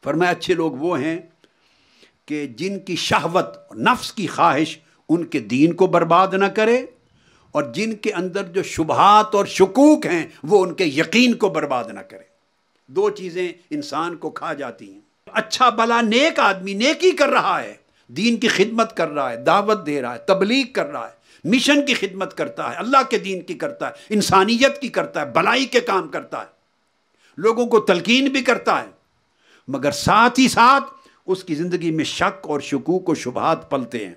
فرمایا اچھے لوگ وہ ہیں کہ جن کی شہوت نفس کی خواہش ان کے دین کو برباد نہ کرے، اور جن کے اندر جو شبہات اور شکوک ہیں وہ ان کے یقین کو برباد نہ کرے۔ دو چیزیں انسان کو کھا جاتی ہیں۔ اچھا بھلا نیک آدمی نیکی کر رہا ہے، دین کی خدمت کر رہا ہے، دعوت دے رہا ہے، تبلیغ کر رہا ہے، مشن کی خدمت کرتا ہے، اللہ کے دین کی کرتا ہے، انسانیت کی کرتا ہے، بھلائی کے کام کرتا ہے، لوگوں کو تلقین بھی کرتا ہے، مگر ساتھ ہی ساتھ اس کی زندگی میں شک اور شکوک و شبہات پلتے ہیں۔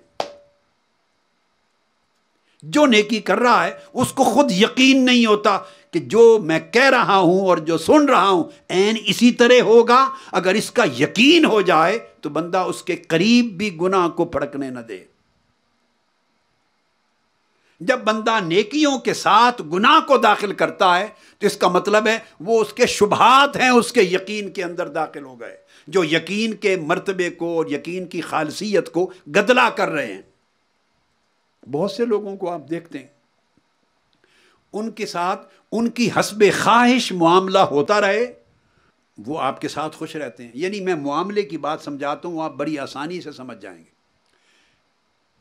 جو نیکی کر رہا ہے اس کو خود یقین نہیں ہوتا کہ جو میں کہہ رہا ہوں اور جو سن رہا ہوں عین اسی طرح ہوگا۔ اگر اس کا یقین ہو جائے تو بندہ اس کے قریب بھی گناہ کو پھڑکنے نہ دے۔ جب بندہ نیکیوں کے ساتھ گناہ کو داخل کرتا ہے تو اس کا مطلب ہے وہ اس کے شبہات ہیں اس کے یقین کے اندر داخل ہو گئے، جو یقین کے مرتبے کو اور یقین کی خالصیت کو گدلا کر رہے ہیں۔ بہت سے لوگوں کو آپ دیکھتے ہیں ان کے ساتھ ان کی حسب خواہش معاملہ ہوتا رہے، وہ آپ کے ساتھ خوش رہتے ہیں۔ یعنی میں معاملے کی بات سمجھاتا ہوں، آپ بڑی آسانی سے سمجھ جائیں گے۔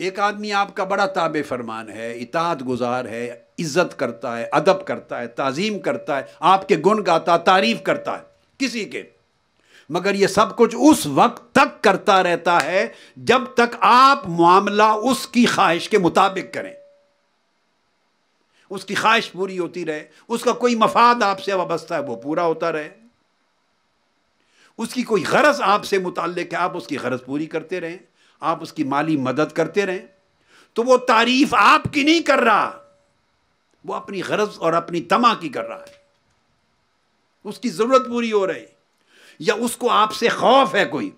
ایک آدمی آپ کا بڑا تابع فرمان ہے، اطاعت گزار ہے، عزت کرتا ہے، ادب کرتا ہے، تعظیم کرتا ہے، آپ کے گن گاتا، تعریف کرتا ہے کسی کے، مگر یہ سب کچھ اس وقت تک کرتا رہتا ہے جب تک آپ معاملہ اس کی خواہش کے مطابق کریں، اس کی خواہش پوری ہوتی رہے، اس کا کوئی مفاد آپ سے وابستہ ہے وہ پورا ہوتا رہے، اس کی کوئی غرض آپ سے متعلق ہے آپ اس کی غرض پوری کرتے رہیں، آپ اس کی مالی مدد کرتے رہیں، تو وہ تعریف آپ کی نہیں کر رہا، وہ اپنی غرض اور اپنی طمع کی کر رہا ہے، اس کی ضرورت پوری ہو رہی، یا اس کو آپ سے خوف ہے کوئی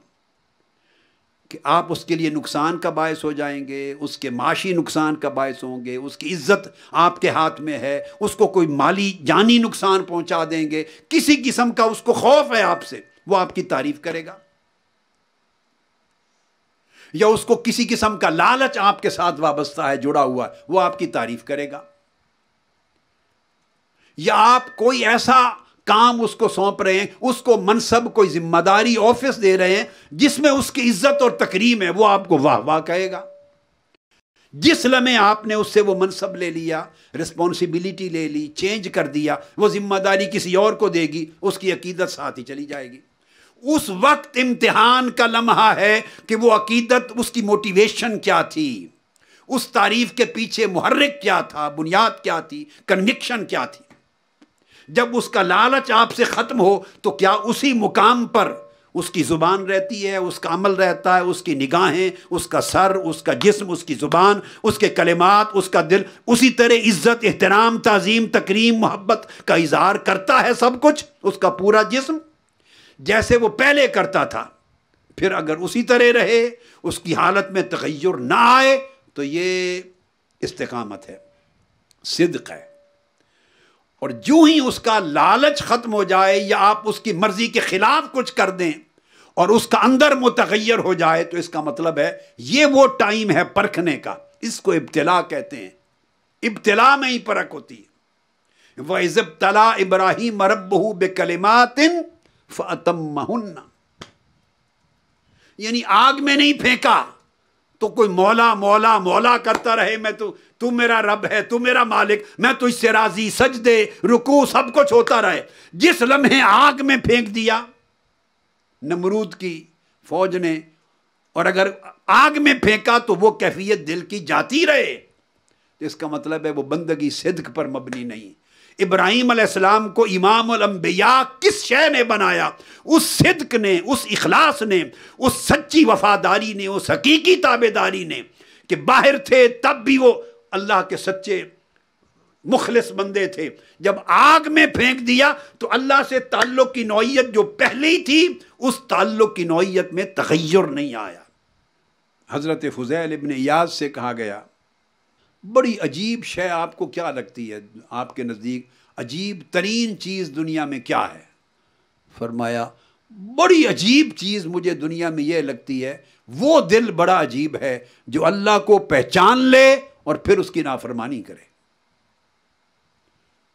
کہ آپ اس کے لیے نقصان کا باعث ہو جائیں گے، اس کے معاشی نقصان کا باعث ہوں گے، اس کی عزت آپ کے ہاتھ میں ہے، اس کو کوئی مالی جانی نقصان پہنچا دیں گے، کسی قسم کا اس کو خوف ہے آپ سے، وہ آپ کی تعریف کرے گا، یا اس کو کسی قسم کا لالچ آپ کے ساتھ وابستہ ہے، جڑا ہوا ہے، وہ آپ کی تعریف کرے گا، یا آپ کوئی ایسا کام اس کو سونپ رہے ہیں، اس کو منصب کوئی ذمہ داری آفس دے رہے ہیں جس میں اس کی عزت اور تکریم ہے، وہ آپ کو واہ واہ کہے گا۔ جس لمحے آپ نے اس سے وہ منصب لے لیا، رسپانسبلٹی لے لی، چینج کر دیا، وہ ذمہ داری کسی اور کو دے گی، اس کی عقیدت ساتھ ہی چلی جائے گی۔ اس وقت امتحان کا لمحہ ہے کہ وہ عقیدت، اس کی موٹیویشن کیا تھی، اس تعریف کے پیچھے محرک کیا تھا، بنیاد کیا تھی، کنوکشن کیا تھی۔ جب اس کا لالچ آپ سے ختم ہو تو کیا اسی مقام پر اس کی زبان رہتی ہے، اس کا عمل رہتا ہے، اس کی نگاہیں، اس کا سر، اس کا جسم، اس کی زبان، اس کے کلمات، اس کا دل اسی طرح عزت، احترام، تعظیم، تکریم، محبت کا اظہار کرتا ہے، سب کچھ اس کا پورا جسم جیسے وہ پہلے کرتا تھا۔ پھر اگر اسی طرح رہے، اس کی حالت میں تغیر نہ آئے تو یہ استقامت ہے، صدق ہے۔ اور جو ہی اس کا لالچ ختم ہو جائے یا آپ اس کی مرضی کے خلاف کچھ کر دیں اور اس کا اندر متغیر ہو جائے تو اس کا مطلب ہے یہ وہ ٹائم ہے پرکھنے کا، اس کو ابتلا کہتے ہیں۔ ابتلا میں ہی پرکھ ہوتی ہے۔ وَإِذِ ابْتَلَىٰ إِبْرَاهِيمَ رَبُّهُ بِكَلِمَاتٍ فَأَتَمَّهُنَّ، یعنی آگ میں نہیں پھینکا تو کوئی مولا مولا مولا کرتا رہے، میں تو میرا رب ہے، تو میرا مالک، میں تو اس سے راضی، سجدے، رکوع سب کچھ ہوتا رہے۔ جس لمحے آگ میں پھینک دیا نمرود کی فوج نے، اور اگر آگ میں پھینکا تو وہ کیفیت دل کی جاتی رہے، تو اس کا مطلب ہے وہ بندگی صدق پر مبنی نہیں۔ ابراہیم علیہ السلام کو امام الانبیاء کس شے نے بنایا؟ اس صدق نے، اس اخلاص نے، اس سچی وفاداری نے، اس حقیقی تابعداری نے، کہ باہر تھے تب بھی وہ اللہ کے سچے مخلص بندے تھے، جب آگ میں پھینک دیا تو اللہ سے تعلق کی نوعیت جو پہلے ہی تھی اس تعلق کی نوعیت میں تغیر نہیں آیا۔ حضرت فضیل ابن عیاض سے کہا گیا بڑی عجیب شے آپ کو کیا لگتی ہے، آپ کے نزدیک عجیب ترین چیز دنیا میں کیا ہے؟ فرمایا بڑی عجیب چیز مجھے دنیا میں یہ لگتی ہے، وہ دل بڑا عجیب ہے جو اللہ کو پہچان لے اور پھر اس کی نافرمانی کرے۔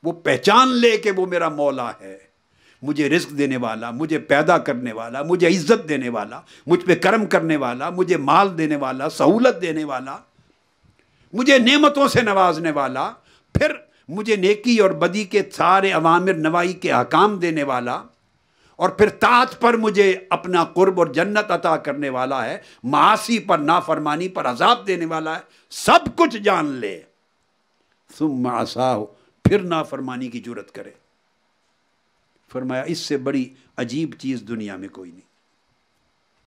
وہ پہچان لے کہ وہ میرا مولا ہے، مجھے رزق دینے والا، مجھے پیدا کرنے والا، مجھے عزت دینے والا، مجھ پہ کرم کرنے والا، مجھے مال دینے والا، سہولت دینے والا، مجھے نعمتوں سے نوازنے والا، پھر مجھے نیکی اور بدی کے سارے اوامر نواہی کے احکام دینے والا، اور پھر طاعت پر مجھے اپنا قرب اور جنت عطا کرنے والا ہے، معاصی پر نافرمانی پر عذاب دینے والا ہے، سب کچھ جان لے، ثم عصاہ، پھر نافرمانی کی جرت کرے۔ فرمایا اس سے بڑی عجیب چیز دنیا میں کوئی نہیں۔